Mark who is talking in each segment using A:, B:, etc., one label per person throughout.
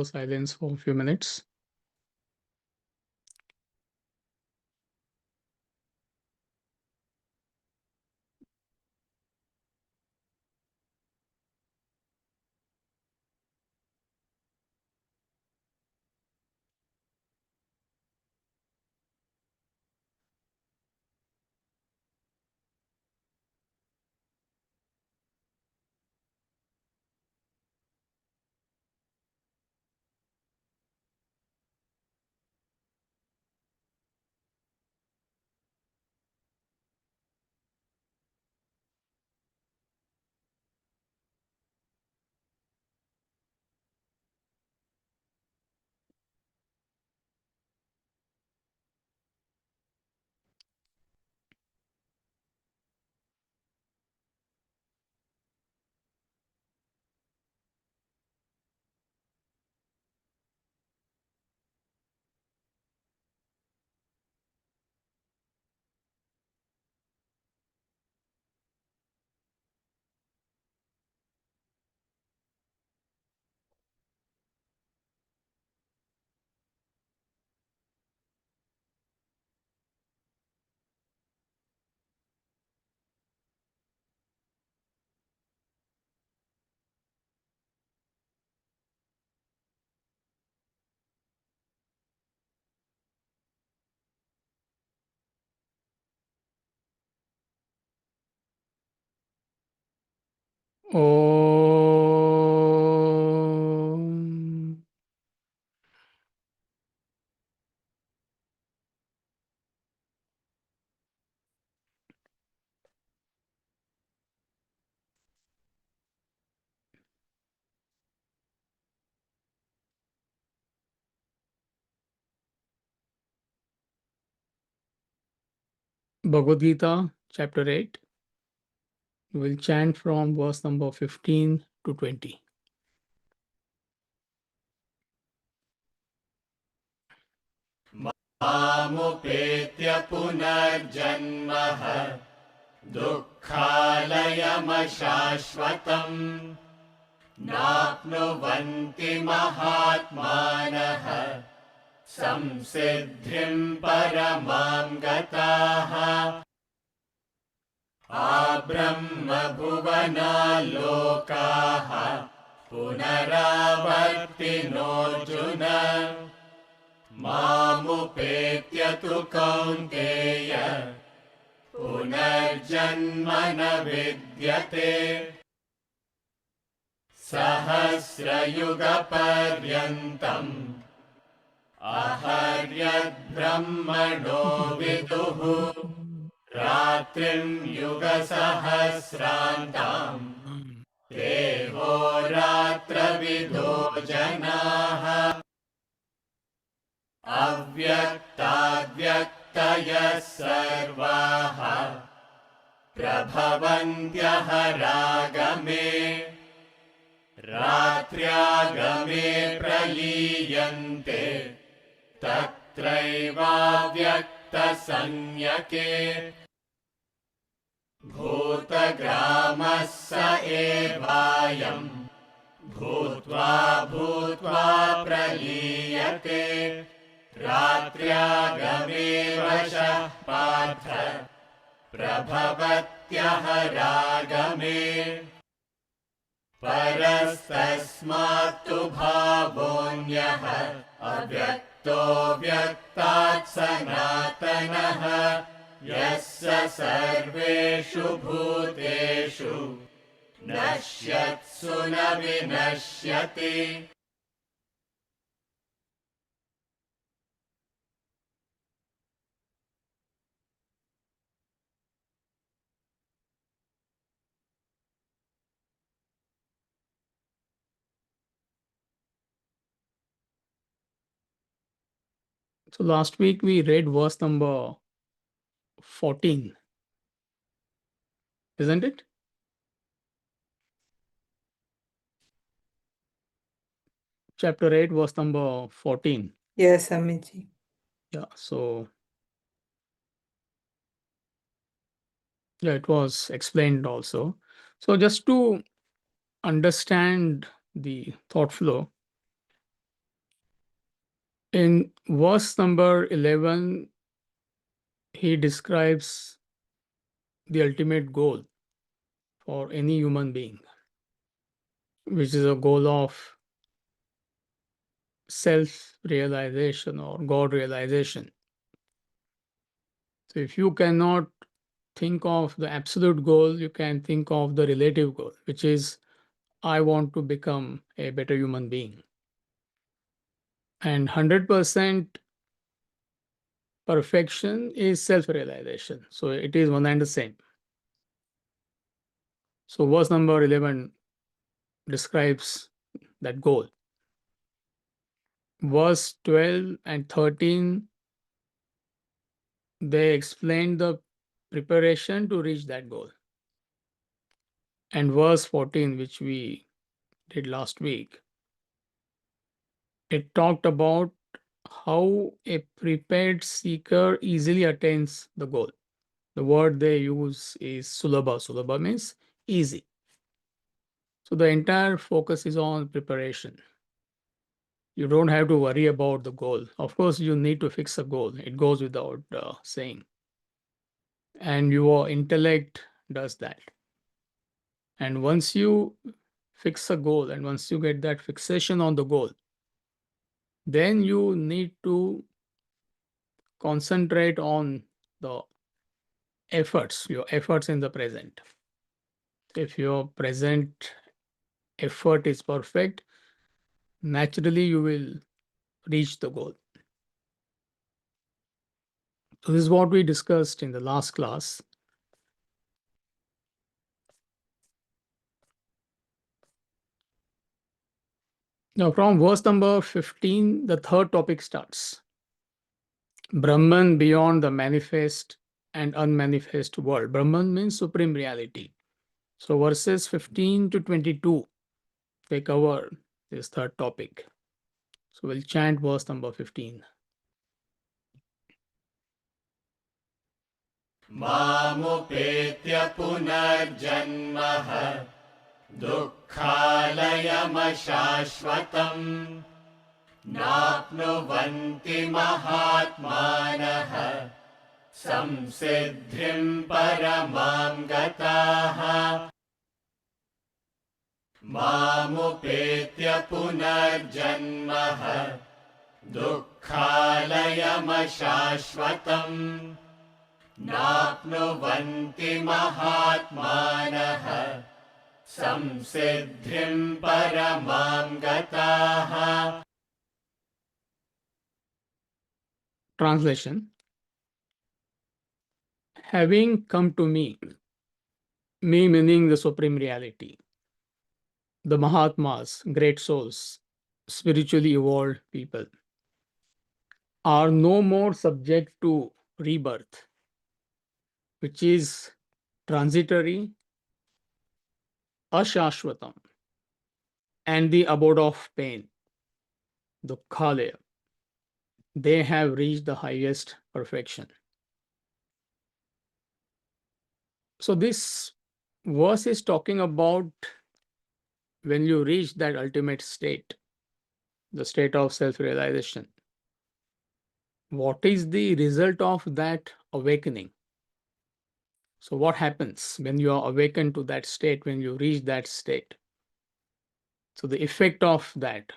A: Silence for a few minutes. Om. Bhagavad Gita, chapter 8. We will chant from verse number 15 to 20.
B: मामुपेत्य पुनर्जन्मः दुःखालयमशाश्वतम् नाप्नुवन्ति महात्मानः संसिद्धिं परमां गताः आब्रह्मभुवनाल्लोकाः पुनरावर्तिनोऽर्जुन मामुपेत्य तु कौन्तेय पुनर्जन्म न विद्यते सहस्रयुगपर्यन्तम् अहर्यद्ब्रह्मणो विदुः रात्रिं युगसहस्रान्ताम् देवोरात्रविदो जनाः अव्यक्ताद्व्यक्तयः सर्वाः प्रभवन्त्यहरागमे रात्र्यागमे प्रलीयन्ते तत्रैवाव्यक्तसंज्ञके भूतग्रामः स एवायम् भूत्वा भूत्वा प्रलीयते रात्र्यागमे वशः पार्थ प्रभवत्यहरागमे परस्तस्मात्तु भावोऽन्यः अव्यक्तो व्यक्तात् सनातनः यस्य सर्वेषु भूतेषु नश्यत्सु न विनश्यति
A: So last week we read verse number 14, isn't it? Chapter 8, verse number 14.
C: Yes, Amiji.
A: Yeah, so yeah, it was explained also. So just to understand the thought flow, In verse number 11, he describes the ultimate goal for any human being, which is a goal of self-realization or God realization. So if you cannot think of the absolute goal, you can think of the relative goal, which is I want to become a better human being. And 100% perfection is self-realization. So it is one and the same. So verse number 11 describes that goal. Verse 12 and 13, they explain the preparation to reach that goal. And verse 14, which we did last week, it talked about how a prepared seeker easily attains the goal. The word they use is sulabha. Sulabha means easy. So the entire focus is on preparation. You don't have to worry about the goal. Of course, you need to fix a goal. It goes without saying. And your intellect does that. And once you fix a goal and once you get that fixation on the goal, then you need to concentrate on the efforts, your efforts in the present. If your present effort is perfect, naturally you will reach the goal. So this is what we discussed in the last class. Now from verse number 15, the third topic starts. Brahman beyond the manifest and unmanifest world. Brahman means supreme reality. So verses 15 to 22, they cover this third topic. So we'll chant verse number 15.
B: मामुपेत्य पुनर्जन्मः दुःखालयमशाश्वतम् नाप्नुवन्ति महात्मानः संसिद्धिं परमां गताः मामुपेत्य पुनर्जन्मः दुःखालयमशाश्वतम् नाप्नुवन्ति महात्मानः संसिद्धिं परमां गताः.
A: Translation. Having come to me meaning the supreme reality, the Mahátmás, great souls, spiritually evolved people, are no more subject to rebirth, which is transitory, ashashvatam, and the abode of pain, dukkhalaya. They have reached the highest perfection. So this verse is talking about when you reach that ultimate state, the state of self-realization. What is the result of that awakening? So what happens when you are awakened to that state, when you reach that state? So the effect of that,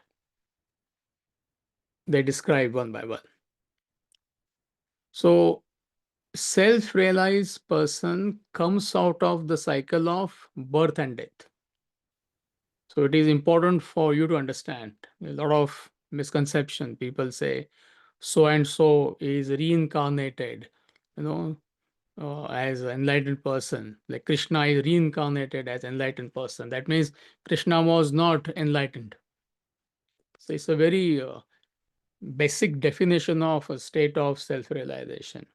A: they describe one by one. So self-realized person comes out of the cycle of birth and death. So it is important for you to understand. A lot of misconception. People say so and so is reincarnated, as an enlightened person. Like Krishna is reincarnated as enlightened person. That means Krishna was not enlightened. So it's a very basic definition of a state of self-realization.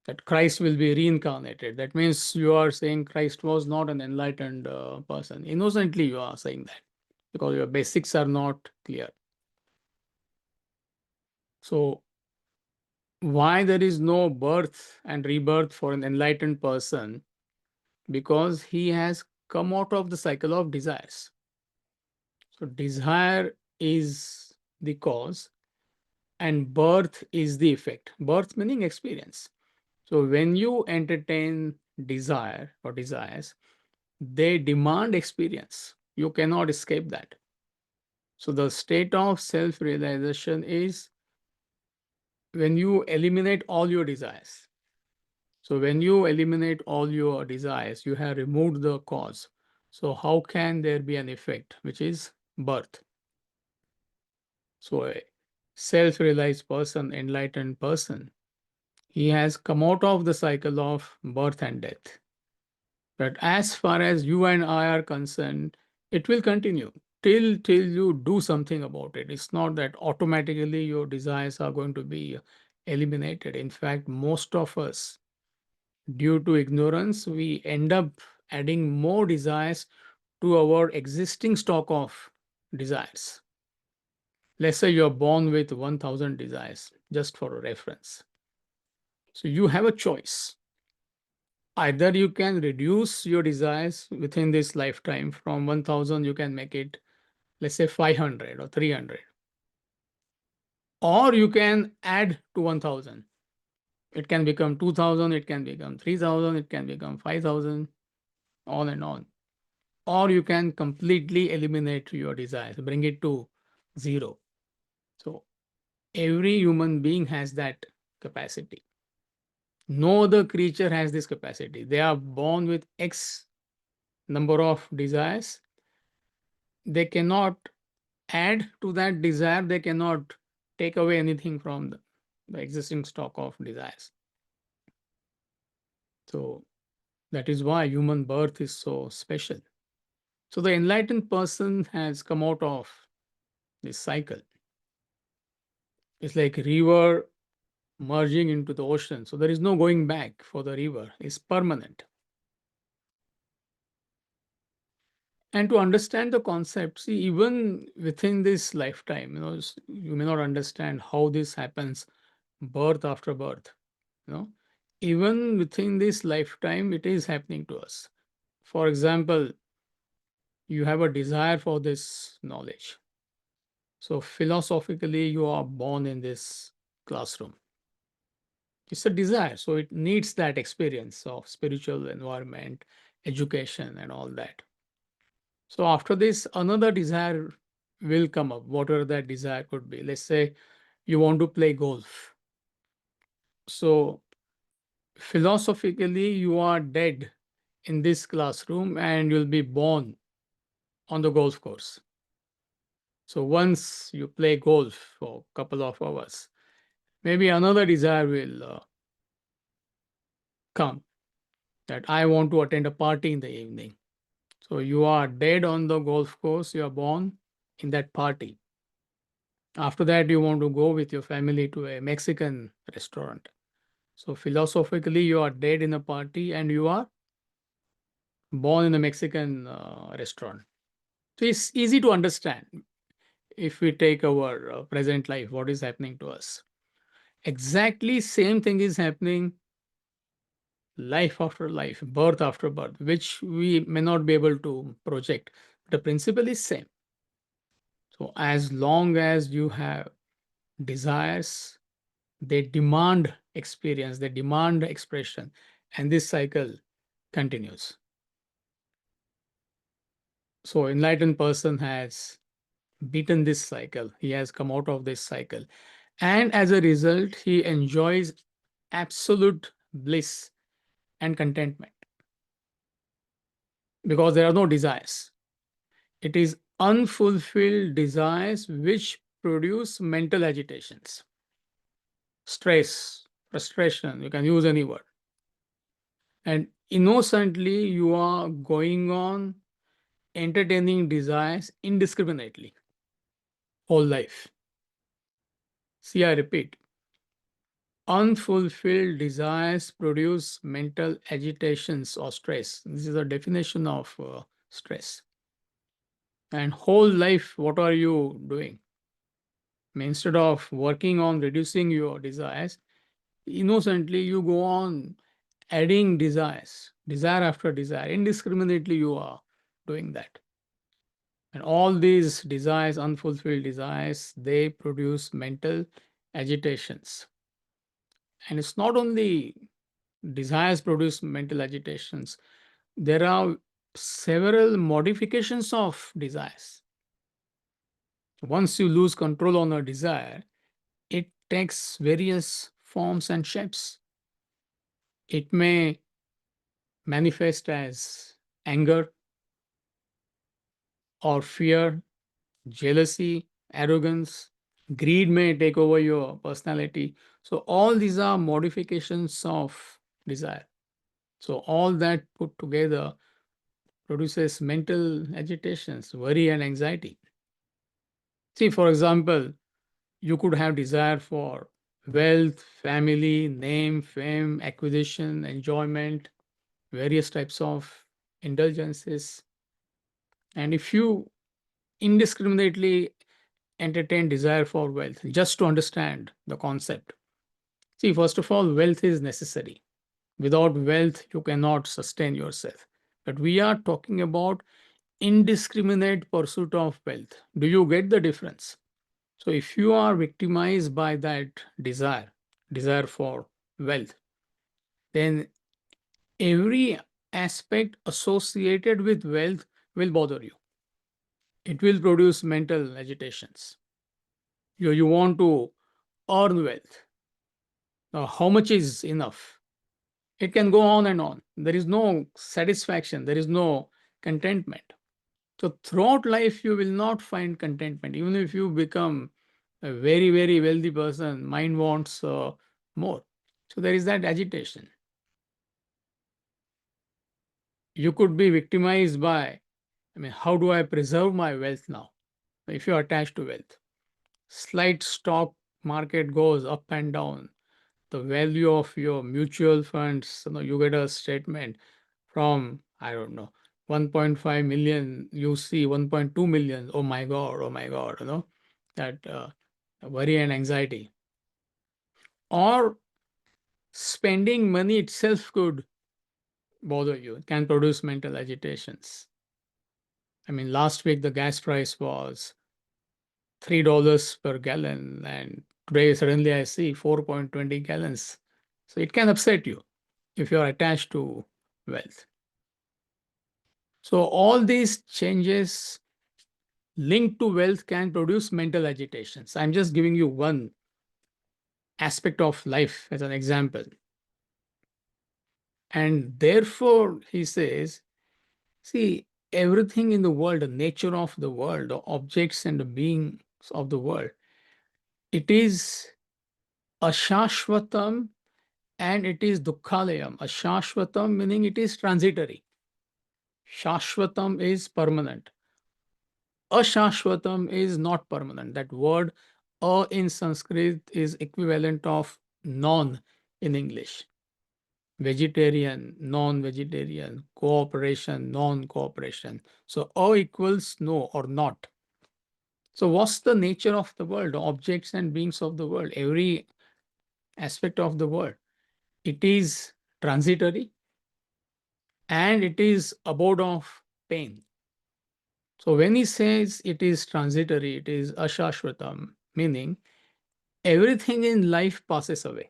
A: That Christ will be reincarnated. That means you are saying Christ was not an enlightened person. Innocently you are saying that because your basics are not clear. So why there is no birth and rebirth for an enlightened person? Because he has come out of the cycle of desires. So desire is the cause, and birth is the effect. Birth meaning experience. So when you entertain desire or desires, they demand experience. You cannot escape that. So the state of self realization is when you eliminate all your desires. So when you eliminate all your desires, you have removed the cause. So how can there be an effect, which is birth? So a self-realized person, enlightened person, he has come out of the cycle of birth and death. But as far as you and I are concerned, it will continue till you do something about it. It's not that automatically your desires are going to be eliminated. In fact, most of us, due to ignorance, we end up adding more desires to our existing stock of desires. Let's say you're born with 1000 desires, just for a reference. So you have a choice. Either you can reduce your desires within this lifetime from 1000, you can make it, let's say, 500 or 300, or you can add to 1000. It can become 2000, it can become 3000, it can become 5000, on and on. Or you can completely eliminate your desires, bring it to zero. So every human being has that capacity. No other creature has this capacity. They are born with X number of desires. They cannot add to that desire, they cannot take away anything from the existing stock of desires. So that is why human birth is so special. So the enlightened person has come out of this cycle. It's like river merging into the ocean. So there is no going back for the river. It's permanent. And to understand the concept, see, even within this lifetime, you may not understand how this happens, birth after birth. You know, even within this lifetime, it is happening to us. For example, you have a desire for this knowledge. So philosophically, you are born in this classroom. It's a desire, so it needs that experience of spiritual environment, education, and all that. So after this, another desire will come up, whatever that desire could be. Let's say you want to play golf. So philosophically, you are dead in this classroom and you'll be born on the golf course. So once you play golf for a couple of hours, maybe another desire will come, that I want to attend a party in the evening. So you are dead on the golf course, you are born in that party. After that, you want to go with your family to a Mexican restaurant. So philosophically, you are dead in a party and you are born in a Mexican restaurant. So it's easy to understand if we take our present life, what is happening to us. Exactly same thing is happening life after life, birth after birth, which we may not be able to project. The principle is same. So as long as you have desires, they demand experience, they demand expression, and this cycle continues. So enlightened person has beaten this cycle. He has come out of this cycle. And as a result, he enjoys absolute bliss and contentment because there are no desires. It is unfulfilled desires which produce mental agitations, stress, frustration. You can use any word. And innocently, you are going on entertaining desires indiscriminately whole life. See, I repeat, unfulfilled desires produce mental agitations or stress. This is a definition of stress. And whole life, what are you doing? I mean, instead of working on reducing your desires, innocently you go on adding desires, desire after desire. Indiscriminately, you are doing that. And all these desires, unfulfilled desires, they produce mental agitations. And it's not only desires produce mental agitations, there are several modifications of desires. Once you lose control on a desire, it takes various forms and shapes. It may manifest as anger or fear, jealousy, arrogance, greed may take over your personality. So, all these are modifications of desire. So, all that put together produces mental agitations, worry, and anxiety. See, for example, you could have desire for wealth, family, name, fame, acquisition, enjoyment, various types of indulgences. And if you indiscriminately entertain desire for wealth, just to understand the concept, see, first of all, wealth is necessary. Without wealth, you cannot sustain yourself. But we are talking about indiscriminate pursuit of wealth. Do you get the difference? So, if you are victimized by that desire for wealth, then every aspect associated with wealth will bother you. It will produce mental agitations. You want to earn wealth. Now, how much is enough? It can go on and on. There is no satisfaction, there is no contentment. So, throughout life, you will not find contentment. Even if you become a very, very wealthy person, mind wants more. So, there is that agitation. You could be victimized by, how do I preserve my wealth now? If you're attached to wealth, slight stock market goes up and down, the value of your mutual funds, you get a statement from, I don't know, 1.5 million, you see 1.2 million. Oh my God, that worry and anxiety. Or spending money itself could bother you, it can produce mental agitations. Last week the gas price was $3 per gallon, and today suddenly I see 4.20 gallons. So it can upset you if you're attached to wealth. So all these changes linked to wealth can produce mental agitations. I'm just giving you one aspect of life as an example. And therefore, he says, see, everything in the world, the nature of the world, the objects and the beings of the world, it is ashashvatam and it is dukkhalayam. Ashashvatam meaning it is transitory. Shashvatam is permanent. Ashashvatam is not permanent. That word in Sanskrit is equivalent of non in English. Vegetarian, non-vegetarian, cooperation, non-cooperation. So equals no or not. So what's the nature of the world, the objects and beings of the world, every aspect of the world? It is transitory and it is abode of pain. So when he says it is transitory, it is ashashvatam, meaning everything in life passes away.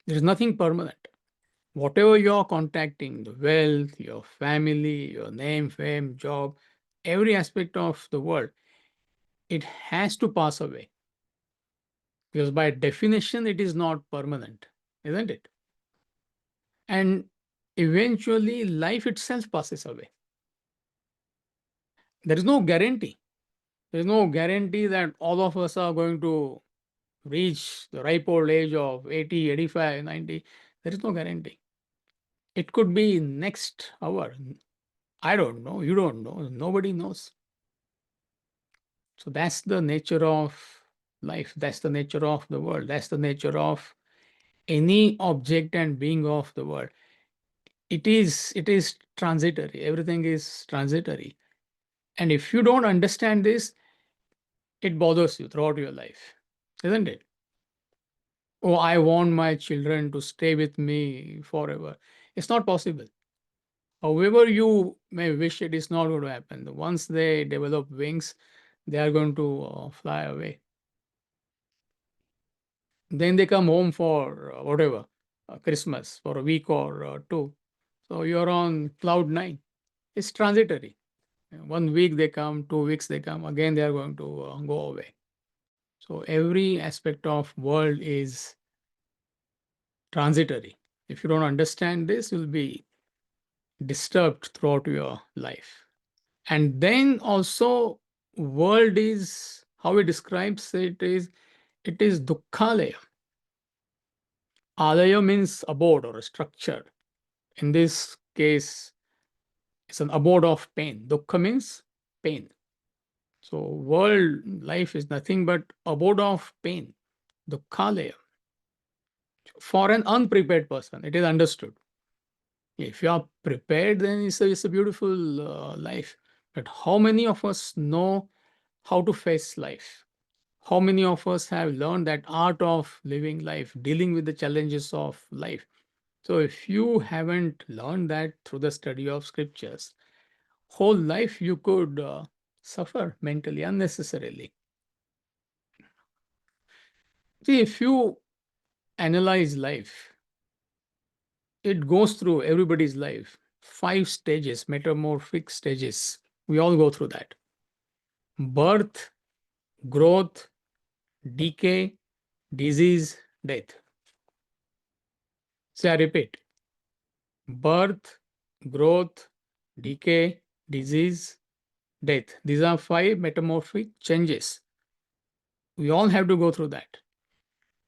A: There is nothing permanent. Whatever you're contacting, the wealth, your family, your name, fame, job, every aspect of the world, it has to pass away. Because by definition, it is not permanent, isn't it? And eventually, life itself passes away. There is no guarantee. There is no guarantee that all of us are going to reach the ripe old age of 80, 85, 90. There is no guarantee. It could be next hour. I don't know. You don't know. Nobody knows. So that's the nature of life. That's the nature of the world. That's the nature of any object and being of the world. It is transitory. Everything is transitory. And if you don't understand this, it bothers you throughout your life, isn't it? Oh, I want my children to stay with me forever. It's not possible. However, you may wish, it is not going to happen. Once they develop wings, they are going to fly away. Then they come home for whatever, Christmas, for a week or two. So you're on cloud nine. It's transitory. 1 week they come, 2 weeks they come, again they are going to go away. So every aspect of world is transitory. If you don't understand this, you'll be disturbed throughout your life. And then also, world is how he describes it is dukkhalaya. Alaya means abode or a structure. In this case, it's an abode of pain. Dukkha means pain. So world life is nothing but abode of pain. Dukkhalaya. For an unprepared person, it is understood. If you are prepared, then it's a beautiful life. But how many of us know how to face life? How many of us have learned that art of living life, dealing with the challenges of life? So if you haven't learned that through the study of scriptures, whole life you could suffer mentally unnecessarily. See, if you analyze life, it goes through everybody's life. 5 stages, metamorphic stages. We all go through that. Birth, growth, decay, disease, death. So I repeat, birth, growth, decay, disease, death. These are 5 metamorphic changes. We all have to go through that.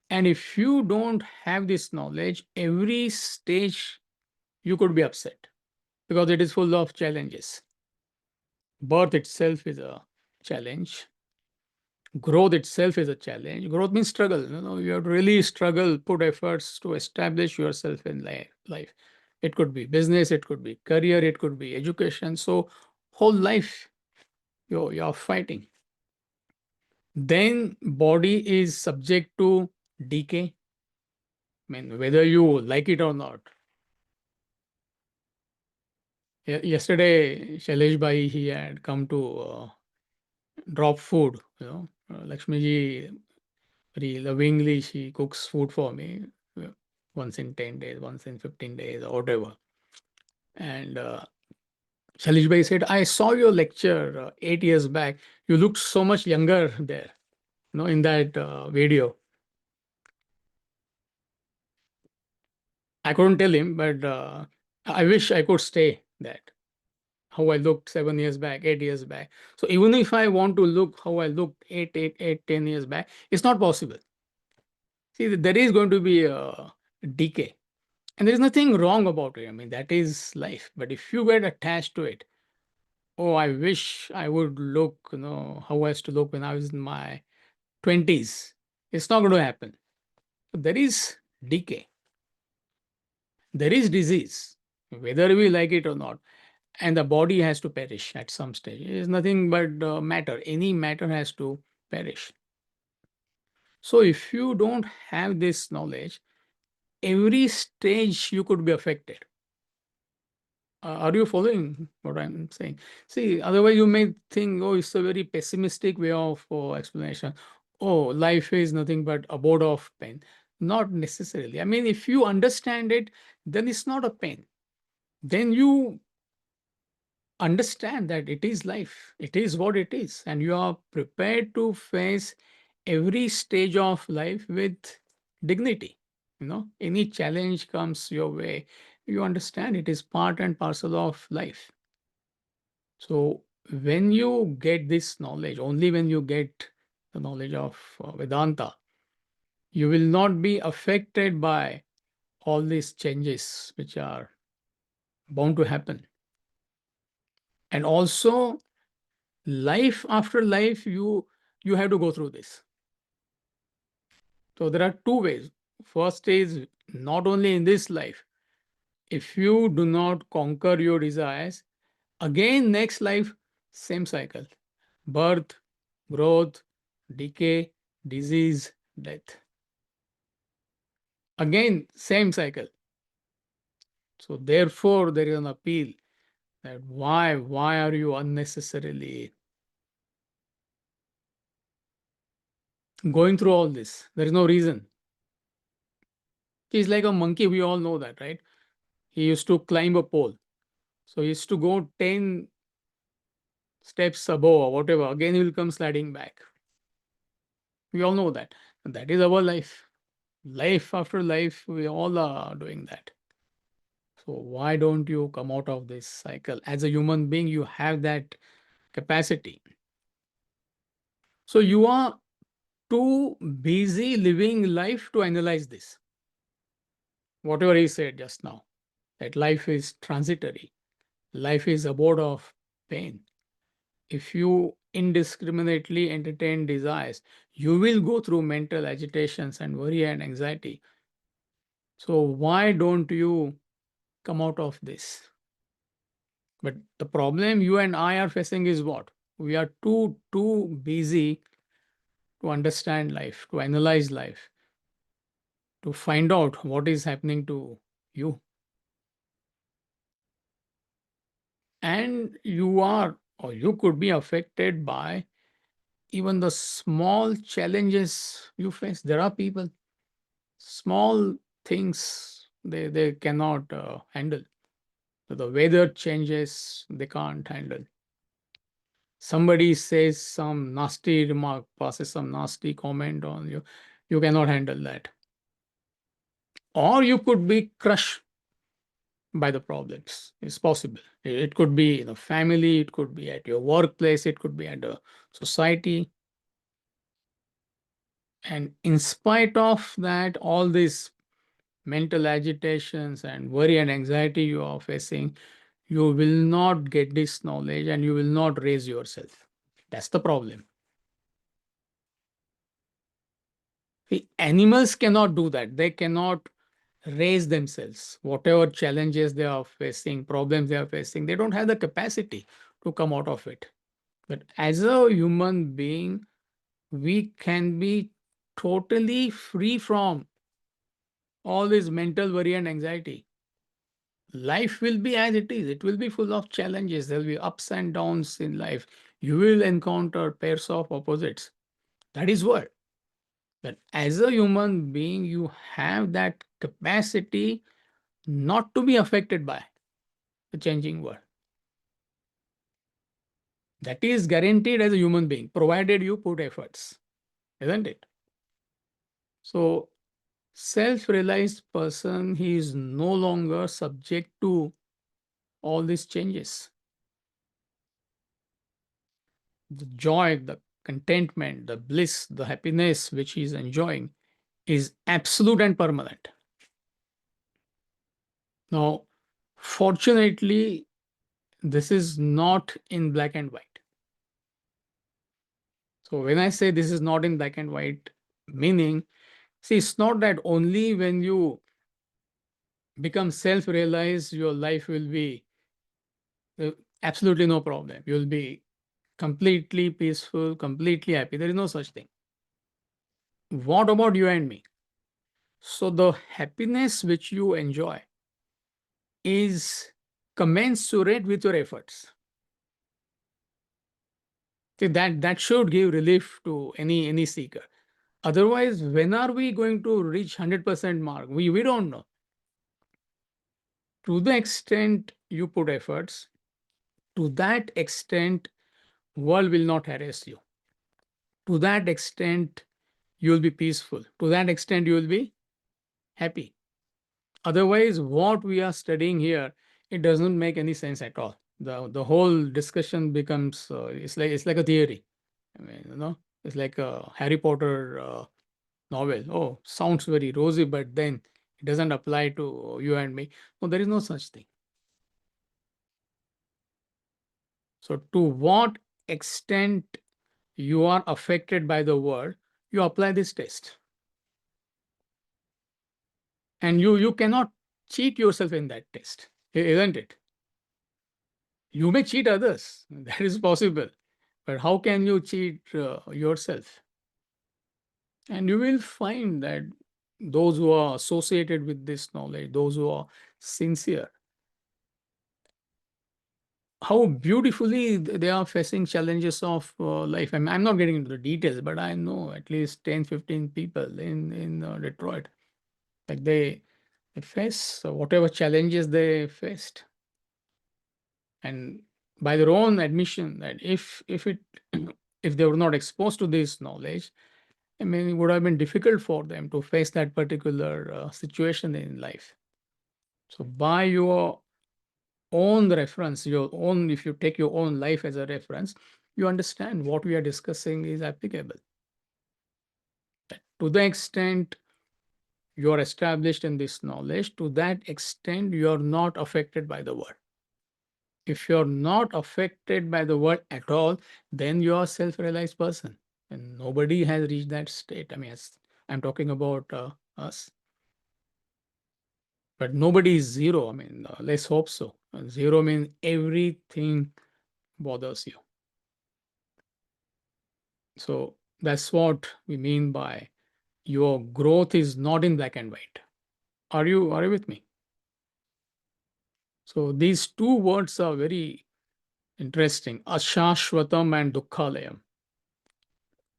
A: And if you don't have this knowledge, every stage you could be upset because it is full of challenges. Birth itself is a challenge. Growth itself is a challenge. Growth means struggle. You have to really struggle, put efforts to establish yourself in life. It could be business, it could be career, it could be education. So whole life you're fighting. Then body is subject to decay. I mean, whether you like it or not. Yesterday, Shailesh Bhai, he had come to drop food. Lakshmi ji very lovingly, she cooks food for me once in 10 days, once in 15 days, or whatever. And Shailesh Bhai said, I saw your lecture 8 years back. You looked so much younger there, in that video. I couldn't tell him, but I wish I could stay that. How I looked 7 years back, 8 years back. So even if I want to look how I looked 10 years back, it's not possible. See, there is going to be a decay. And there's nothing wrong about it. I mean, that is life. But if you get attached to it, oh, I wish I would look, how I used to look when I was in my 20s. It's not going to happen. There is decay. There is disease, whether we like it or not. And the body has to perish at some stage. It is nothing but matter. Any matter has to perish. So if you don't have this knowledge, every stage you could be affected. Are you following what I'm saying? See, otherwise you may think, oh, it's a very pessimistic way of explanation. Oh, life is nothing but abode of pain. Not necessarily. I mean, if you understand it, then it's not a pain. Then you understand that it is life, it is what it is, and you are prepared to face every stage of life with dignity. Any challenge comes your way, you understand it is part and parcel of life. So when you get this knowledge, only when you get the knowledge of Vedanta, you will not be affected by all these changes which are bound to happen. And also, life after life, you have to go through this. So there are two ways. First is not only in this life. If you do not conquer your desires, again next life, same cycle. Birth, growth, decay, disease, death. Again, same cycle. So therefore, there is an appeal that why are you unnecessarily going through all this? There is no reason. He's like a monkey. We all know that, right? He used to climb a pole. So he used to go 10 steps above or whatever. Again, he will come sliding back. We all know that. And that is our life. Life after life, we all are doing that. So why don't you come out of this cycle? As a human being, you have that capacity. So you are too busy living life to analyze this. Whatever he said just now, that life is transitory, life is abode of pain. If you indiscriminately entertain desires, you will go through mental agitations and worry and anxiety. So why don't you come out of this? But the problem you and I are facing is what? We are too busy to understand life, to analyze life, to find out what is happening to you. And you are, or you could be affected by even the small challenges you face. There are people, small things they cannot handle. So the weather changes, they can't handle. Somebody says some nasty remark, passes some nasty comment on you, you cannot handle that. Or you could be crushed by the problems. It's possible. It could be in a family, it could be at your workplace, it could be at a society. And in spite of that, all these mental agitations and worry and anxiety you are facing, you will not get this knowledge and you will not raise yourself. That's the problem. The animals cannot do that. They cannot raise themselves. Whatever challenges they are facing, problems they are facing, they don't have the capacity to come out of it. But as a human being, we can be totally free from all this mental worry and anxiety. Life will be as it is. It will be full of challenges. There will be ups and downs in life. You will encounter pairs of opposites. That is what. But as a human being, you have that capacity not to be affected by the changing world. That is guaranteed as a human being, provided you put efforts, isn't it? So, self-realized person, he is no longer subject to all these changes. The joy, the contentment, the bliss, the happiness which he is enjoying is absolute and permanent. Now, fortunately, this is not in black and white. So when I say this is not in black and white, meaning, see, it's not that only when you become self-realized, your life will be uh, absolutely no problem. You'll be completely peaceful, completely happy. There is no such thing. What about you and me? So the happiness which you enjoy is commensurate with your efforts. See, that should give relief to any seeker. Otherwise, when are we going to reach 100% mark? We don't know. To the extent you put efforts, to that extent, world will not harass you. To that extent, you will be peaceful. To that extent, you will be happy. Otherwise, what we are studying here, it doesn't make any sense at all. The whole discussion becomes it's like a theory. I mean, it's like a Harry Potter novel. Oh, sounds very rosy, but then it doesn't apply to you and me. No, there is no such thing. So, to what extent you are affected by the world, you apply this test. And you cannot cheat yourself in that test, isn't it? You may cheat others, that is possible. But how can you cheat yourself? And you will find that those who are associated with this knowledge, those who are sincere, how beautifully they are facing challenges of life. I'm not getting into the details, but I know at least 10, 15 people in Detroit. Like they face whatever challenges they faced, and by their own admission that if it if they were not exposed to this knowledge, I mean, it would have been difficult for them to face that particular situation in life. So by your own reference, your own, if you take your own life as a reference, you understand what we are discussing is applicable. To the extent you are established in this knowledge, to that extent you are not affected by the world. If you're not affected by the world at all, then you are a self-realized person. And nobody has reached that state. I mean, I'm talking about us. But nobody is zero. I mean, let's hope so. Zero means everything bothers you. So that's what we mean by your growth is not in black and white. Are you with me? So these two words are very interesting. Ashashvatam and Dukkhalayam.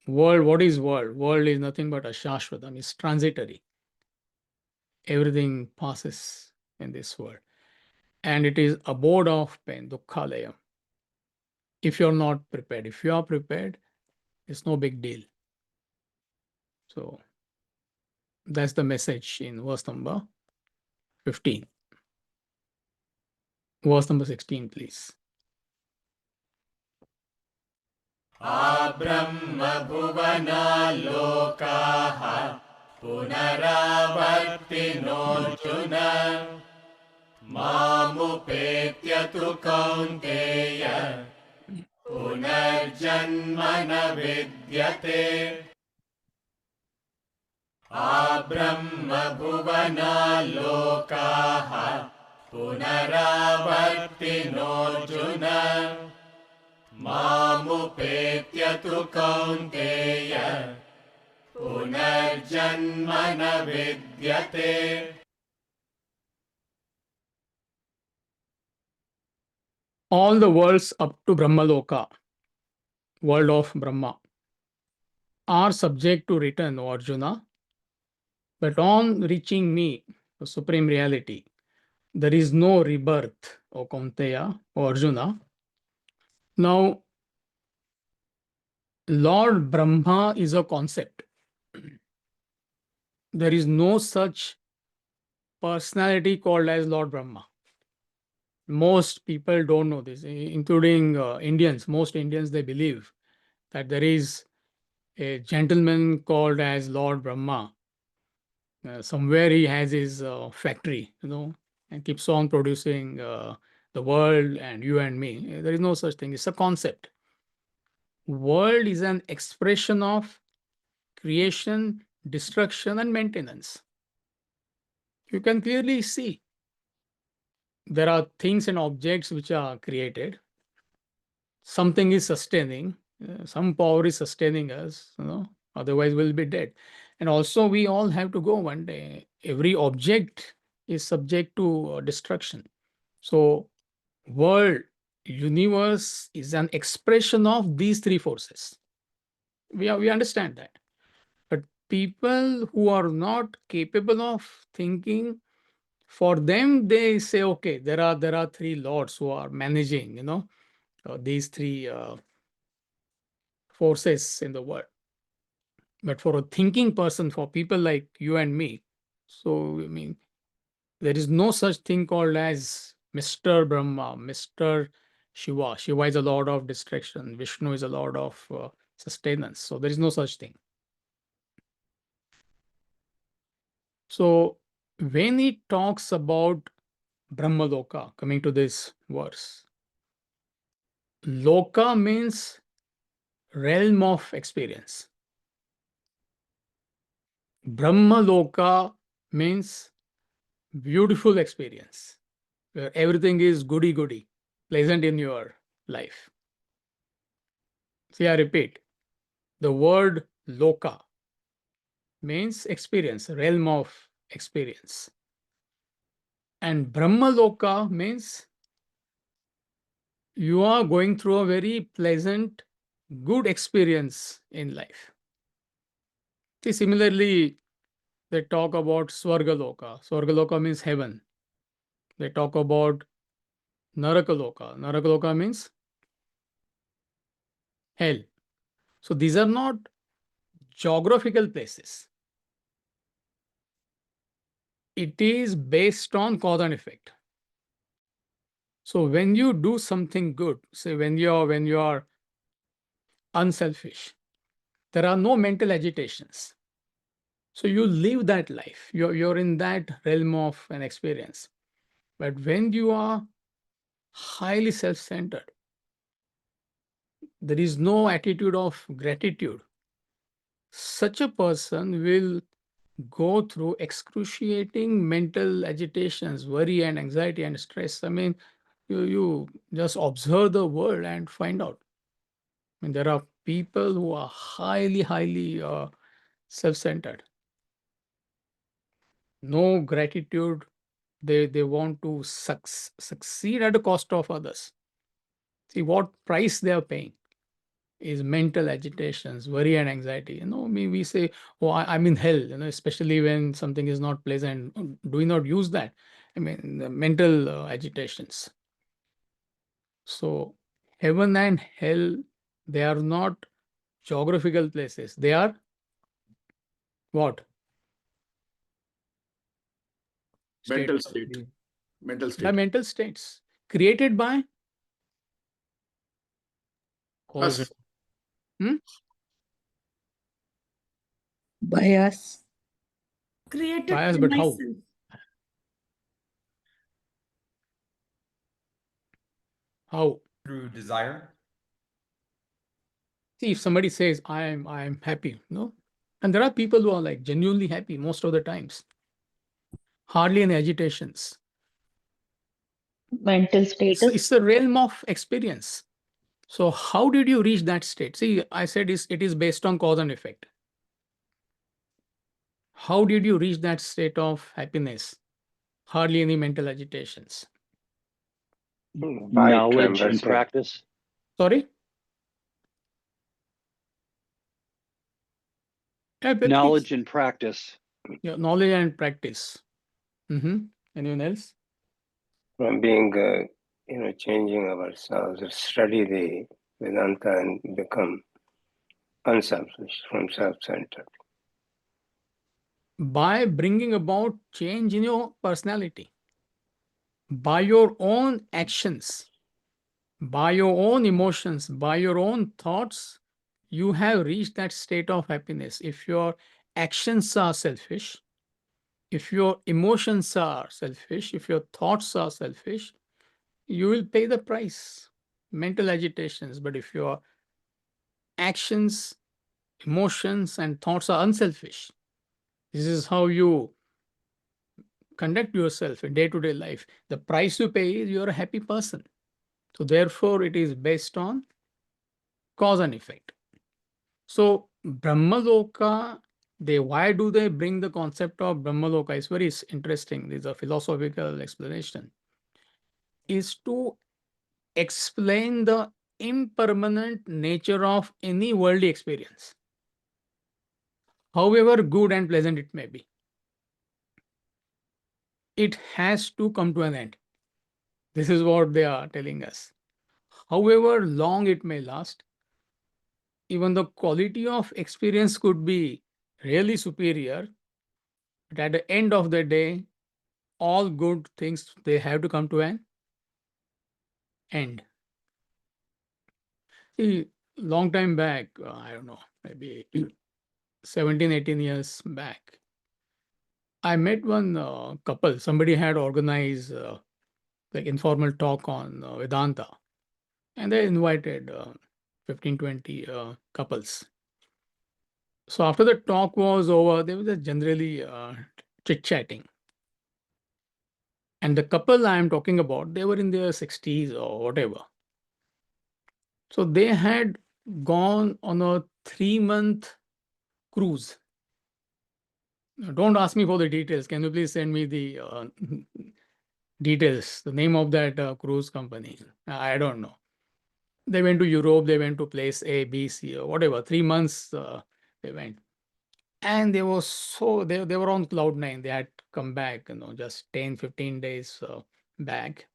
A: World, what is world? World is nothing but Ashashvatam, it's transitory. Everything passes in this world. And it is abode of pain, Dukkhalayam. If you're not prepared, if you are prepared, it's no big deal. So that's the message in verse number 15. Verse number 16, please.
B: Abrahmabhuvanalokaha punaravartinojuna mamupetya tu kaunteya punarjanmana vidyate. Abrahmabhuvanalokaha punaravartinojuna mamupetya tu kaunteya punarjanmana vidyate.
A: All the worlds up to Brahmaloka, world of Brahma, are subject to return, O Arjuna. But on reaching me, the Supreme Reality, there is no rebirth, O Kaunteya, O Arjuna. Now, Lord Brahma is a concept. There is no such personality called as Lord Brahma. Most people don't know this, including Indians. Most Indians, they believe that there is a gentleman called as Lord Brahma. Somewhere he has his factory, and keeps on producing the world and you and me. There is no such thing. It's a concept. World is an expression of creation, destruction, and maintenance. You can clearly see there are things and objects which are created. Something is sustaining. Some power is sustaining us. Otherwise we'll be dead. And also we all have to go one day. Every object is subject to destruction. So world, universe is an expression of these three forces. We understand that. But people who are not capable of thinking, for them they say, okay, there are three lords who are managing, these three forces in the world. But for a thinking person, for people like you and me, so I mean, there is no such thing called as Mr. Brahma, Mr. Shiva. Shiva is a lord of destruction. Vishnu is a lord of sustenance. So there is no such thing. So when he talks about Brahmaloka, coming to this verse, Loka means realm of experience. Brahmaloka means beautiful experience, where everything is goody-goody, pleasant in your life. See, I repeat, the word Loka means experience, realm of experience. And Brahmaloka means you are going through a very pleasant, good experience in life. See, similarly, they talk about Swargaloka. Swargaloka means heaven. They talk about Narakaloka. Narakaloka means hell. So these are not geographical places. It is based on cause and effect. So when you do something good, say when you are unselfish, there are no mental agitations. So you live that life. You're in that realm of an experience. But when you are highly self-centered, there is no attitude of gratitude. Such a person will go through excruciating mental agitations, worry and anxiety and stress. I mean, you just observe the world and find out. I mean, there are people who are highly self-centered. No gratitude. They want to succeed at the cost of others. See what price they are paying is mental agitations, worry and anxiety. We say, oh, I'm in hell, especially when something is not pleasant. Do we not use that? I mean, the mental agitations. So heaven and hell, they are not geographical places. They are what?
C: Mental
A: States.
C: state. Mental
A: By
C: state.
A: mental states created by who is
C: Us.
A: it? Hmm?
D: By us.
E: Created
A: By us,
E: by
A: but how?
E: myself.
A: How?
F: Through desire.
A: See, if somebody says, I'm happy, and there are people who are like genuinely happy most of the times, hardly any agitations.
D: Mental status.
A: It's the realm of experience. So how did you reach that state? See, I said it is based on cause and effect. How did you reach that state of happiness? Hardly any mental agitations.
G: By
H: Knowledge and
G: traversing.
H: practice.
A: Sorry? Yeah, but
H: Knowledge and practice.
A: yeah, knowledge and practice. Anyone else?
G: From being, changing ourselves, study the Vedanta and become unselfish from self-centered.
A: By bringing about change in your personality, by your own actions, by your own emotions, by your own thoughts, you have reached that state of happiness. If your actions are selfish, if your emotions are selfish, if your thoughts are selfish, you will pay the price, mental agitations. But if your actions, emotions, and thoughts are unselfish, this is how you conduct yourself in day-to-day life. The price you pay is you're a happy person. So therefore, it is based on cause and effect. So Brahmaloka, why do they bring the concept of Brahmaloka? It's very interesting. This is a philosophical explanation. Is to explain the impermanent nature of any worldly experience, however good and pleasant it may be. It has to come to an end. This is what they are telling us. However long it may last, even the quality of experience could be really superior, but at the end of the day, all good things, they have to come to an end. See, long time back, I don't know, maybe 17, 18 years back, I met one couple. Somebody had organized like informal talk on Vedanta, and they invited 15, 20 couples. So after the talk was over, they were just generally chit-chatting. And the couple I am talking about, they were in their 60s or whatever. So they had gone on a 3-month cruise. Now, don't ask me for the details. Can you please send me the details, the name of that cruise company? I don't know. They went to Europe, they went to place A, B, C, or whatever. 3 months they went. And they were they were on cloud nine. They had come back, just 10-15 days back.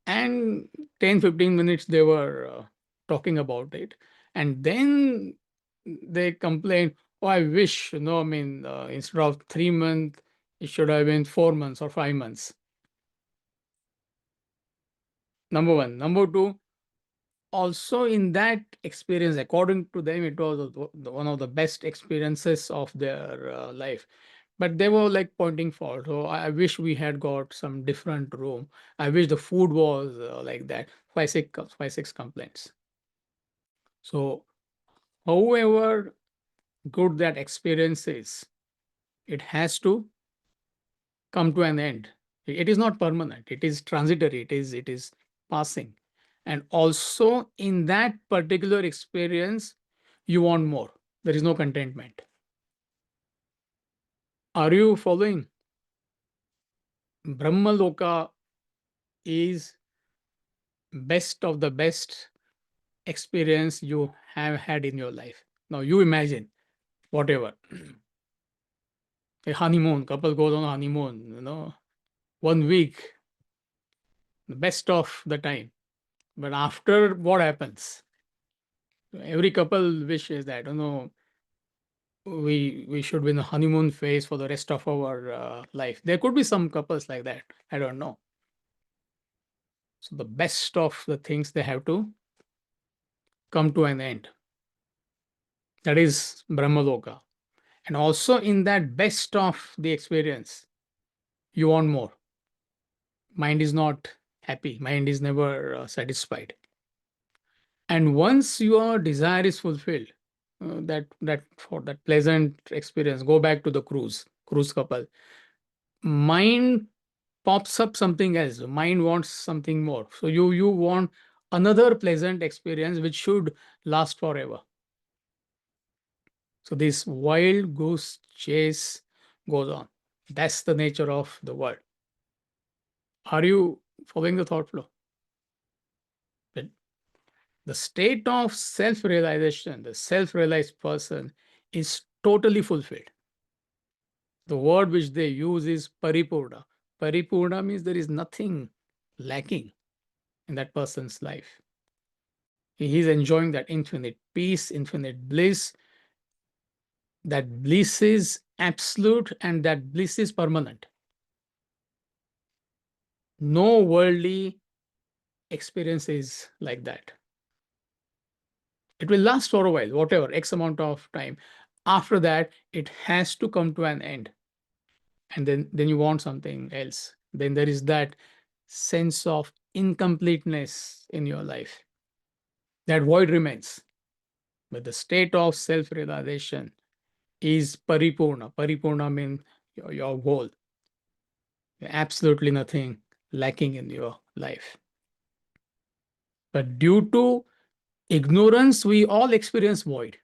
A: And 10-15 minutes they were talking about it. And then they complained, oh, I wish, instead of 3 months, it should have been 4 months or 5 months. Number one. Number two, also in that experience, according to them, it was one of the best experiences of their life. But they were like pointing forward. So I wish we had got some different room. I wish the food was like that. Five, six complaints. So however good that experience is, it has to come to an end. It is not permanent. It is transitory. It is passing. And also in that particular experience, you want more. There is no contentment. Are you following? Brahmaloka is best of the best experience you have had in your life. Now you imagine whatever. A honeymoon, couple goes on a honeymoon, 1 week, the best of the time. But after, what happens? Every couple wishes that, we should be in a honeymoon phase for the rest of our life. There could be some couples like that. I don't know. So the best of the things, they have to come to an end. That is Brahmaloka. And also in that best of the experience, you want more. Mind is not happy. Mind is never satisfied. And once your desire is fulfilled, that for that pleasant experience, go back to the cruise couple. Mind pops up something else. Mind wants something more. So you want another pleasant experience which should last forever. So this wild goose chase goes on. That's the nature of the world. Are you following the thought flow? The state of self-realization, the self-realized person is totally fulfilled. The word which they use is paripurna. Paripurna means there is nothing lacking in that person's life. He is enjoying that infinite peace, infinite bliss. That bliss is absolute and that bliss is permanent. No worldly experience is like that. It will last for a while, whatever, X amount of time. After that, it has to come to an end. And then you want something else. Then there is that sense of incompleteness in your life. That void remains. But the state of self-realization is paripurna. Paripurna means your whole. Absolutely nothing lacking in your life. But due to ignorance, we all experience void.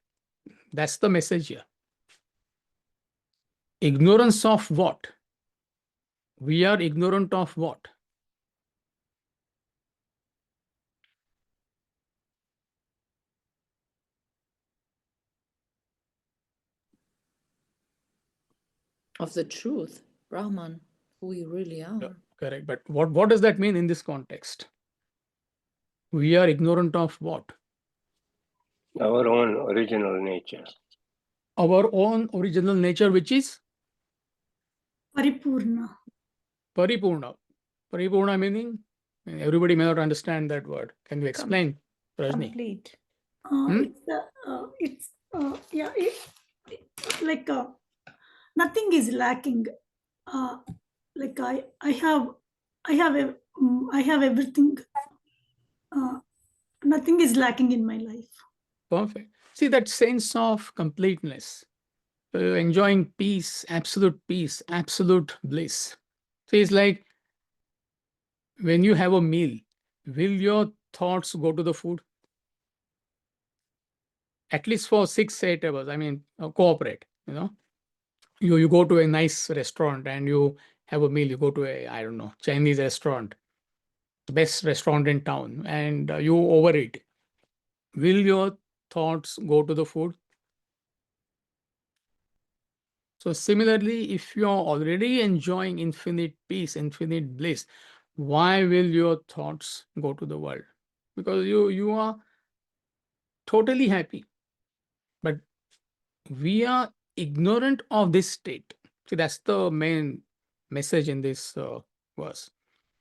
A: That's the message here. Ignorance of what? We are ignorant of what?
D: Of the truth, Brahman, who we really are.
A: Correct. But what does that mean in this context? We are ignorant of what?
G: Our own original nature.
A: Our own original nature, which is
E: Paripurna.
A: paripurna. Paripurna meaning, everybody may not understand that word. Can you explain, Rajni?
E: Complete.
A: Hmm?
E: It's like nothing is lacking. Like I have everything. Nothing is lacking in my life.
A: Perfect. See that sense of completeness, enjoying peace, absolute bliss. So it's like when you have a meal, will your thoughts go to the food? At least for 6-8 hours. I mean, cooperate. You go to a nice restaurant and you have a meal. You go to a, I don't know, Chinese restaurant, best restaurant in town, and you overeat. Will your thoughts go to the food? So similarly, if you are already enjoying infinite peace, infinite bliss, why will your thoughts go to the world? Because you are totally happy. But we are ignorant of this state. See, that's the main message in this verse.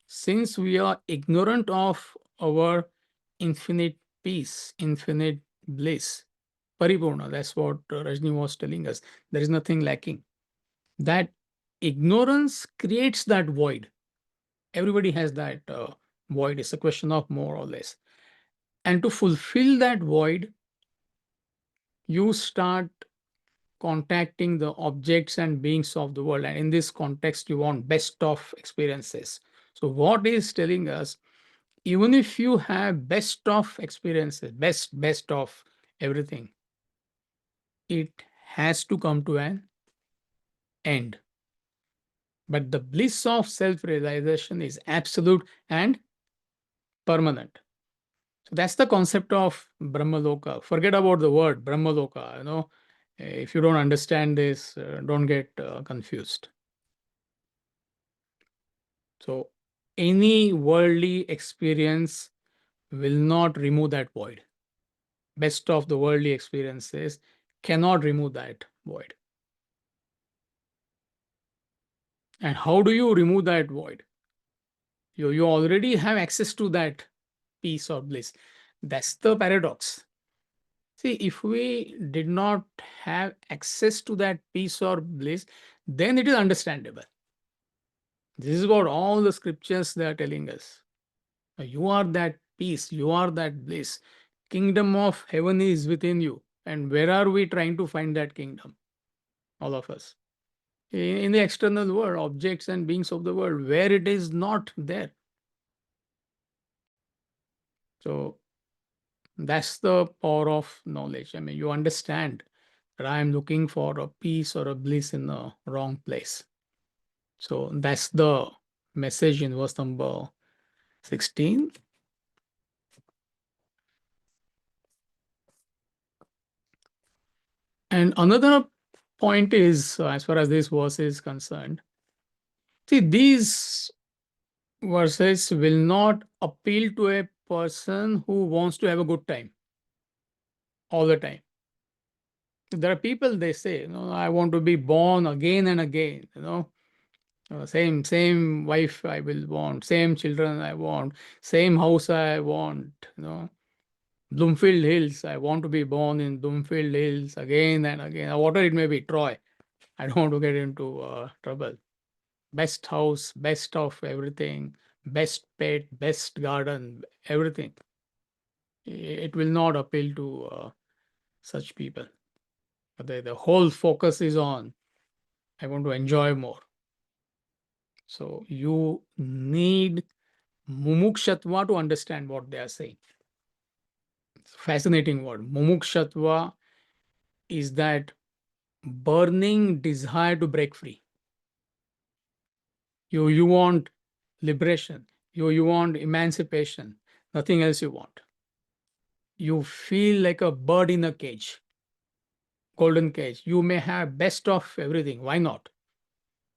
A: Since we are ignorant of our infinite peace, infinite bliss, paripurna, that's what Rajni was telling us. There is nothing lacking. That ignorance creates that void. Everybody has that void. It's a question of more or less. And to fulfill that void, you start contacting the objects and beings of the world. And in this context, you want best of experiences. So what is telling us, even if you have best of experiences, best of everything, it has to come to an end. But the bliss of self-realization is absolute and permanent. So that's the concept of Brahmaloka. Forget about the word Brahmaloka. If you don't understand this, don't get confused. So any worldly experience will not remove that void. Best of the worldly experiences cannot remove that void. And how do you remove that void? You already have access to that peace or bliss. That's the paradox. See, if we did not have access to that peace or bliss, then it is understandable. This is what all the scriptures they are telling us. You are that peace, you are that bliss. Kingdom of heaven is within you. And where are we trying to find that kingdom? All of us. In the external world, objects and beings of the world, where it is not there. So that's the power of knowledge. I mean, you understand that I am looking for a peace or a bliss in the wrong place. So that's the message in verse number 16. And another point is, as far as this verse is concerned, see, these verses will not appeal to a person who wants to have a good time all the time. There are people, they say, I want to be born again and again, same wife I will want, same children I want, same house I want, Bloomfield Hills, I want to be born in Bloomfield Hills again and again, or whatever it may be, Troy. I don't want to get into trouble. Best house, best of everything, best pet, best garden, everything. It will not appeal to such people. The whole focus is on, I want to enjoy more. So you need mumukshatva to understand what they are saying. It's a fascinating word. Mumukshatva is that burning desire to break free. You want liberation. You want emancipation. Nothing else you want. You feel like a bird in a cage, golden cage. You may have best of everything. Why not?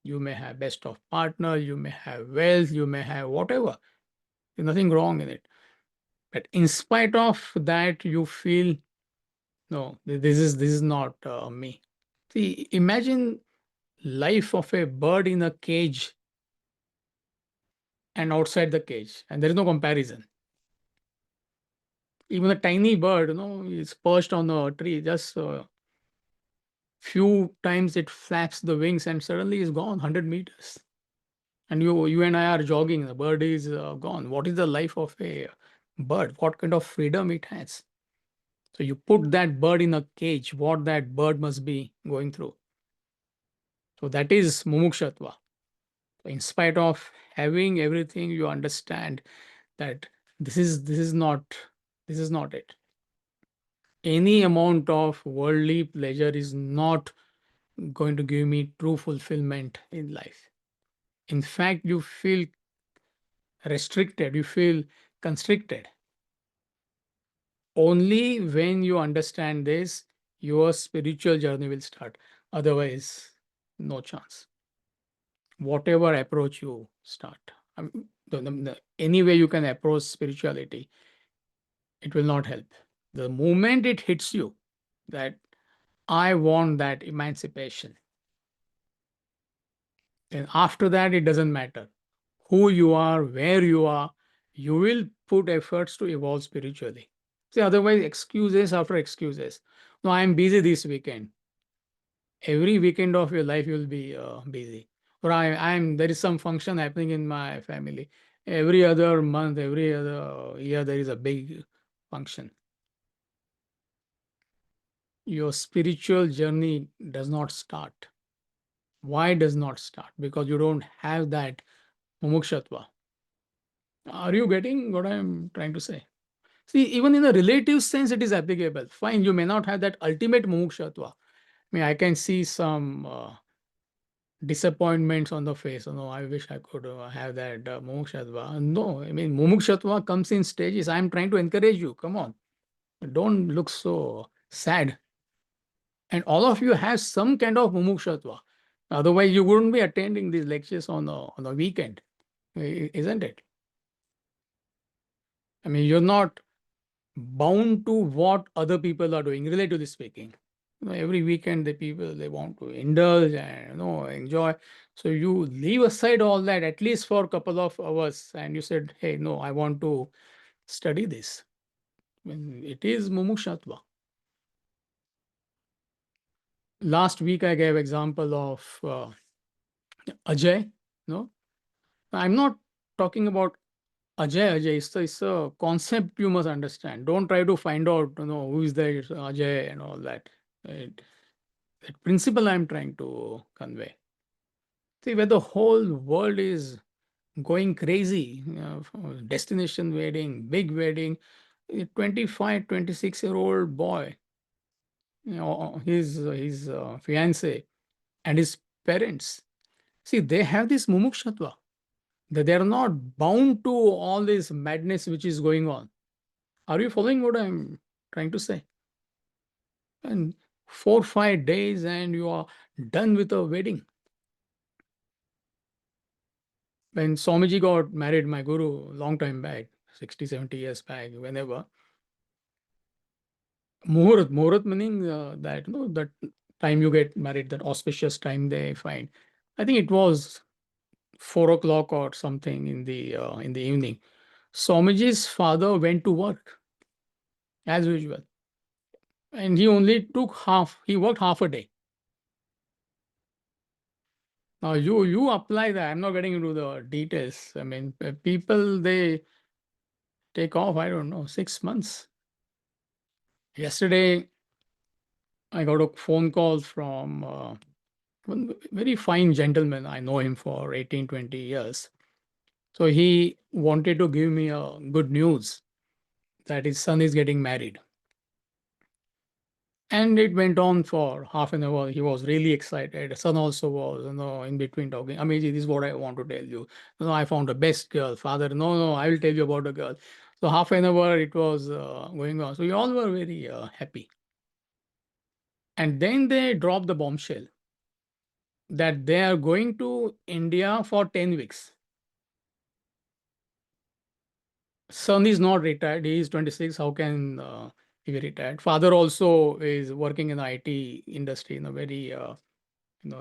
A: You may have best of partner. You may have wealth. You may have whatever. There's nothing wrong in it. But in spite of that, you feel, no, this is not me. See, imagine life of a bird in a cage and outside the cage, and there is no comparison. Even a tiny bird, is perched on a tree, just few times it flaps the wings and suddenly is gone 100 meters. And you and I are jogging, the bird is gone. What is the life of a bird? What kind of freedom it has? So you put that bird in a cage, what that bird must be going through. So that is mumukshatva. In spite of having everything, you understand that this is not it. Any amount of worldly pleasure is not going to give me true fulfillment in life. In fact, you feel restricted, you feel constricted. Only when you understand this, your spiritual journey will start. Otherwise, no chance. Whatever approach you start, any way you can approach spirituality, it will not help. The moment it hits you that I want that emancipation, then after that, it doesn't matter who you are, where you are, you will put efforts to evolve spiritually. See, otherwise, excuses after excuses. No, I'm busy this weekend. Every weekend of your life, you'll be busy. Or there is some function happening in my family. Every other month, every other year, there is a big function. Your spiritual journey does not start. Why does not start? Because you don't have that mumukshatva. Are you getting what I'm trying to say? See, even in a relative sense, it is applicable. Fine, you may not have that ultimate mumukshatva. I mean, I can see some disappointments on the face. Oh, no, I wish I could have that mumukshatva. No, I mean, mumukshatva comes in stages. I'm trying to encourage you. Come on. Don't look so sad. And all of you have some kind of mumukshatva. Otherwise, you wouldn't be attending these lectures on a weekend, isn't it? I mean, you're not bound to what other people are doing, relatively speaking. Every weekend, the people, they want to indulge and enjoy. So you leave aside all that, at least for a couple of hours, and you said, hey, no, I want to study this. I mean, it is mumukshatva. Last week, I gave example of Ajay. No, I'm not talking about Ajay. It's a concept you must understand. Don't try to find out, who is there, Ajay and all that. That principle I'm trying to convey. See, where the whole world is going crazy, destination wedding, big wedding, a 25, 26-year-old boy, his fiance and his parents. See, they have this mumukshatva. That they are not bound to all this madness which is going on. Are you following what I'm trying to say? And 4-5 days and you are done with a wedding. When Swamiji got married, my guru, long time back, 60, 70 years back, whenever, Muhurat meaning that, that time you get married, that auspicious time they find. I think it was 4 o'clock or something in the evening. Swamiji's father went to work as usual. And he only he worked half a day. Now you apply that. I'm not getting into the details. I mean, people, they take off, I don't know, 6 months. Yesterday, I got a phone call from one very fine gentleman. I know him for 18, 20 years. So he wanted to give me a good news that his son is getting married. And it went on for half an hour. He was really excited. Son also was, in between talking. Amiji, this is what I want to tell you. I found the best girl. Father, no, I will tell you about the girl. So half an hour it was going on. So we all were very happy. And then they dropped the bombshell that they are going to India for 10 weeks. Son is not retired. He is 26. How can he be retired? Father also is working in the IT industry in a very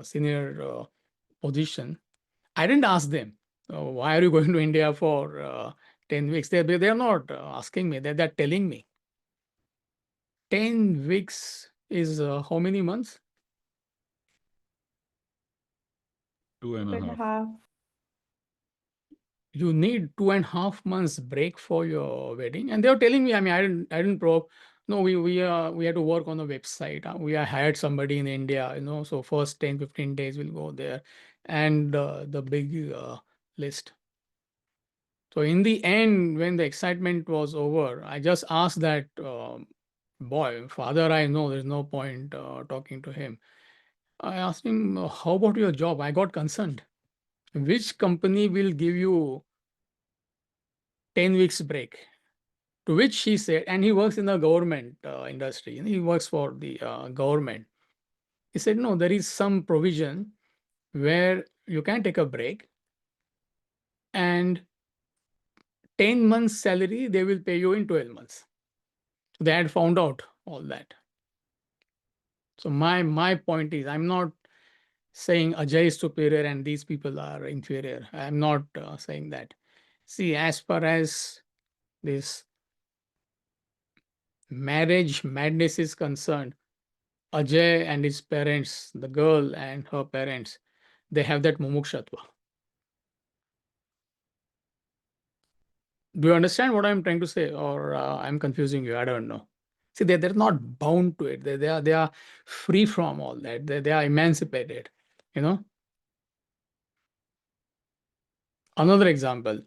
A: senior position. I didn't ask them, why are you going to India for 10 weeks? They're not asking me. They're telling me. 10 weeks is how many months?
C: 2.5.
A: You need 2.5 months break for your wedding. And they were telling me, I mean, I didn't probe. No, we had to work on a website. We hired somebody in India, so first 10, 15 days we'll go there. And the big list. So in the end, when the excitement was over, I just asked that boy, father, I know there's no point talking to him. I asked him, how about your job? I got concerned. Which company will give you 10 weeks break? To which he said, and he works in the government industry, he works for the government. He said, no, there is some provision where you can take a break and 10 months salary they will pay you in 12 months. They had found out all that. So my point is, I'm not saying Ajay is superior and these people are inferior. I'm not saying that. See, as far as this marriage madness is concerned, Ajay and his parents, the girl and her parents, they have that mumukshatva. Do you understand what I'm trying to say, or I'm confusing you? I don't know. See, they're not bound to it. They are free from all that. They are emancipated. You know. Another example,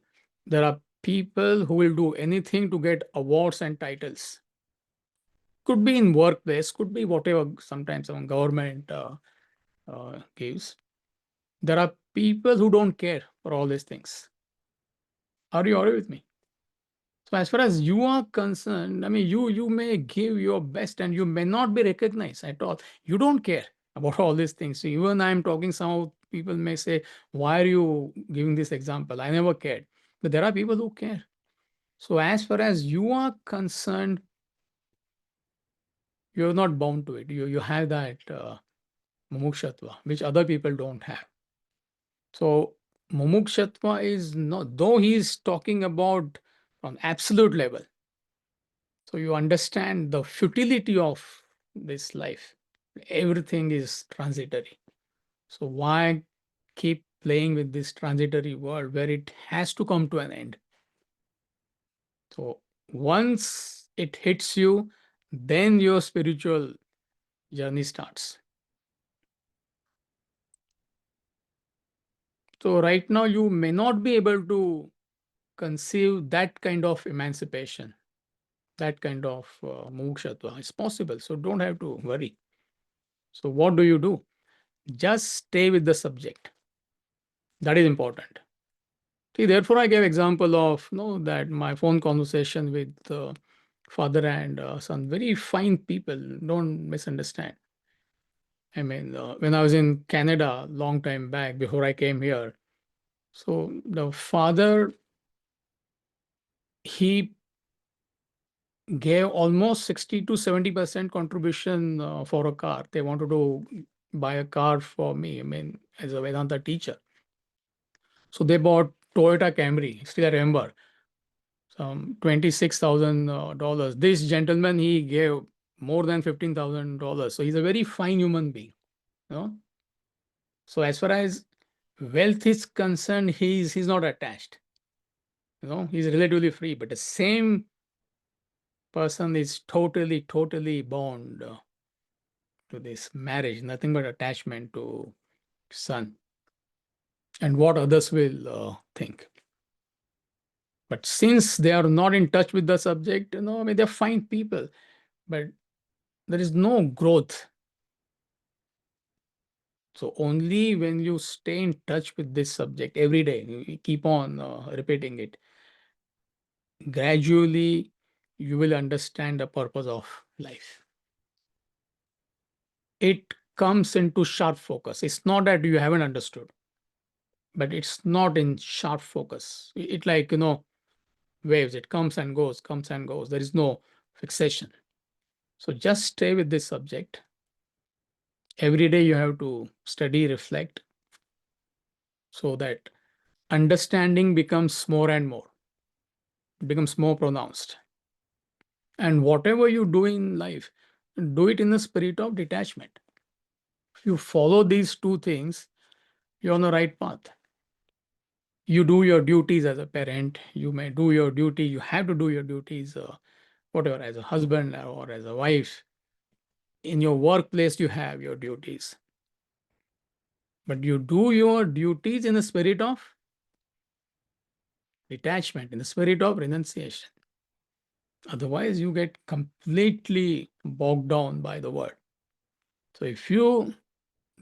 A: there are people who will do anything to get awards and titles. Could be in workplace, could be whatever. Sometimes some government gives. There are people who don't care for all these things. Are you agree with me? So as far as you are concerned, I mean, you may give your best and you may not be recognized at all. You don't care about all these things. So even I'm talking, some people may say, why are you giving this example? I never cared. But there are people who care. So as far as you are concerned, you're not bound to it. You have that mumukshatva, which other people don't have. So mumukshatva is not, though he is talking about on absolute level. So you understand the futility of this life. Everything is transitory. So why keep playing with this transitory world where it has to come to an end? So once it hits you, then your spiritual journey starts. So right now you may not be able to conceive that kind of emancipation, that kind of mokshatva. It's possible, so don't have to worry. So what do? Just stay with the subject. That is important. See, therefore I gave example of that my phone conversation with father and son, very fine people, don't misunderstand. I mean, when I was in Canada long time back before I came here, so the father, he gave almost 60 to 70% contribution for a car. They wanted to buy a car for me, I mean, as a Vedanta teacher. So they bought Toyota Camry, still I remember, some $26,000. This gentleman, he gave more than $15,000. So he's a very fine human being. So as far as wealth is concerned, he's not attached. He's relatively free, but the same person is totally bound to this marriage, nothing but attachment to son and what others will think. But since they are not in touch with the subject, I mean, they're fine people, but there is no growth. So only when you stay in touch with this subject every day, you keep on repeating it, gradually you will understand the purpose of life. It comes into sharp focus. It's not that you haven't understood, but it's not in sharp focus. It like, waves, it comes and goes. There is no fixation. So just stay with this subject. Every day you have to study, reflect, so that understanding becomes more and more, becomes more pronounced. And whatever you do in life, do it in the spirit of detachment. If you follow these two things, you're on the right path. You do your duties as a parent, you may do your duty, you have to do your duties, whatever, as a husband or as a wife. In your workplace, you have your duties. But you do your duties in the spirit of detachment, in the spirit of renunciation. Otherwise, you get completely bogged down by the word. So if you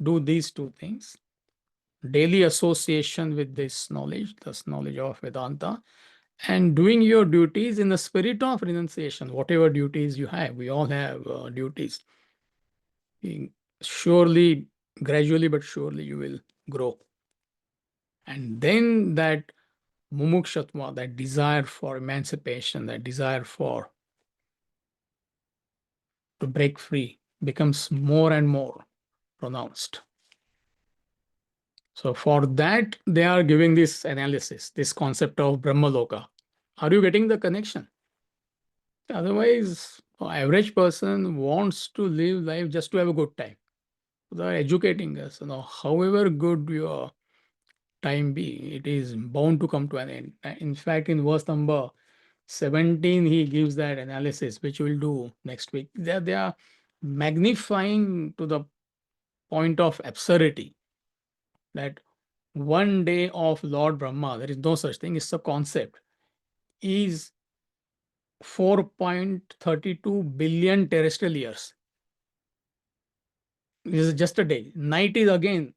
A: do these two things, daily association with this knowledge of Vedanta, and doing your duties in the spirit of renunciation, whatever duties you have, we all have duties. Surely gradually but surely you will grow. And then that mumukshatva, that desire for emancipation, that desire for to break free becomes more and more pronounced. So for that, they are giving this analysis, this concept of Brahmaloka. Are you getting the connection? Otherwise, an average person wants to live life just to have a good time. They are educating us. However good your time be, it is bound to come to an end. In fact, in verse number 17, he gives that analysis, which we'll do next week. They are magnifying to the point of absurdity that one day of Lord Brahma, there is no such thing, it's a concept, is 4.32 billion terrestrial years. This is just a day. Night is again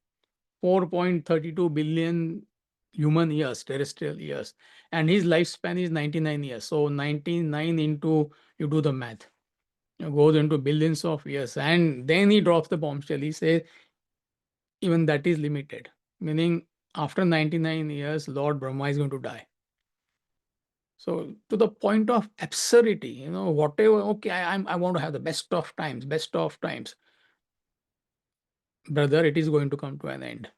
A: 4.32 billion human years, terrestrial years. And his lifespan is 99 years. So 99 into, you do the math, it goes into billions of years. And then he drops the bombshell. He says, even that is limited. Meaning, after 99 years, Lord Brahma is going to die. So to the point of absurdity, whatever, okay, I want to have the best of times. Brother, it is going to come to an end.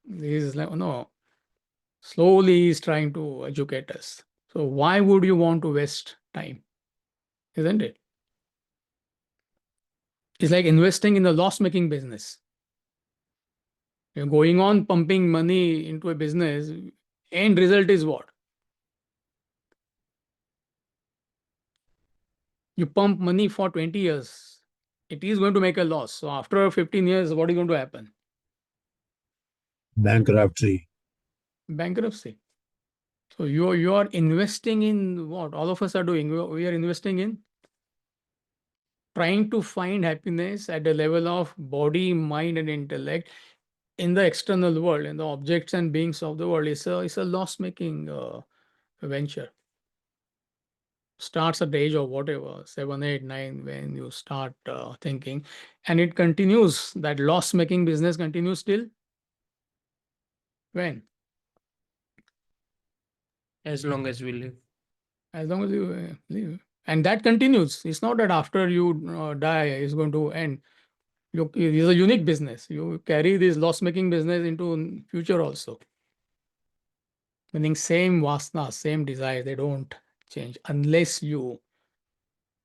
A: This is like, no, slowly he's trying to educate us. So why would you want to waste time? Isn't it? It's like investing in a loss-making business. You're going on pumping money into a business, end result is what? You pump money for 20 years, it is going to make a loss. So after 15 years, what is going to happen?
F: Bankruptcy.
A: Bankruptcy. So you are investing in what all of us are doing. We are investing in trying to find happiness at the level of body, mind, and intellect in the external world, in the objects and beings of the world. It's a loss-making venture. Starts at the age of whatever, 7, 8, 9, when you start thinking, and it continues. That loss-making business continues till when?
H: As long as we live.
A: As long as you live. And that continues. It's not that after you die, it's going to end. It's a unique business. You carry this loss-making business into future also. Meaning same vasana, same desire, they don't change unless you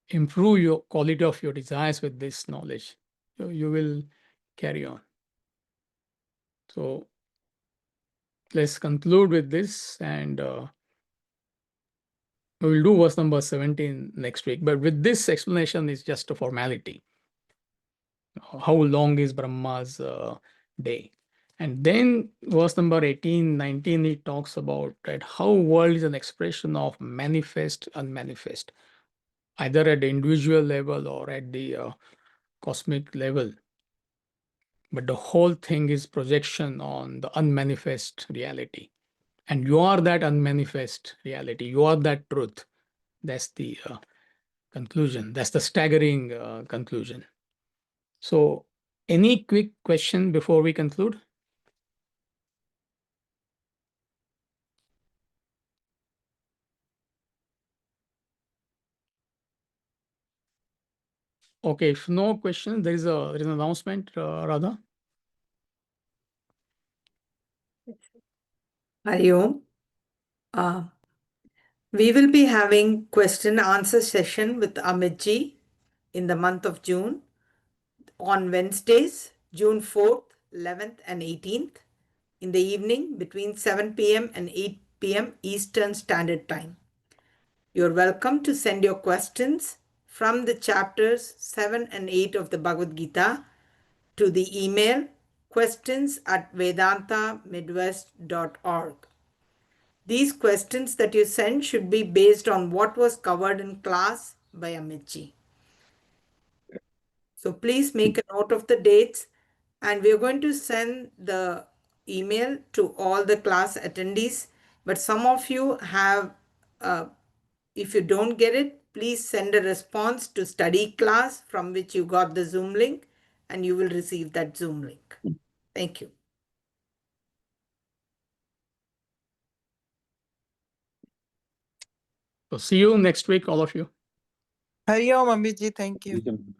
A: improve your quality of your desires with this knowledge. You will carry on. So let's conclude with this, and we will do verse number 17 next week. But with this explanation is just a formality. How long is Brahma's day? And then verse number 18, 19, it talks about that how world is an expression of manifest, unmanifest, either at the individual level or at the cosmic level. But the whole thing is projection on the unmanifest reality. And you are that unmanifest reality. You are that truth. That's the conclusion. That's the staggering conclusion. So any quick question before we conclude? Okay, if no question, there is an announcement, Radha.
I: Hari Om. We will be having question answer session with Amitji in the month of June on Wednesdays, June 4th, 11th and 18th in the evening between 7 p.m. and 8 p.m. Eastern Standard Time. You're welcome to send your questions from the chapters 7 and 8 of the Bhagavad Gita to the email questions@vedantamidwest.org. These questions that you send should be based on what was covered in class by Amitji. So please make a note of the dates, and we're going to send the email to all the class attendees. But some of you have, if you don't get it, please send a response to study class from which you got the Zoom link, and you will receive that Zoom link. Thank you.
A: So see you next week, all of you.
F: Hari Om, Abhijit. Thank you.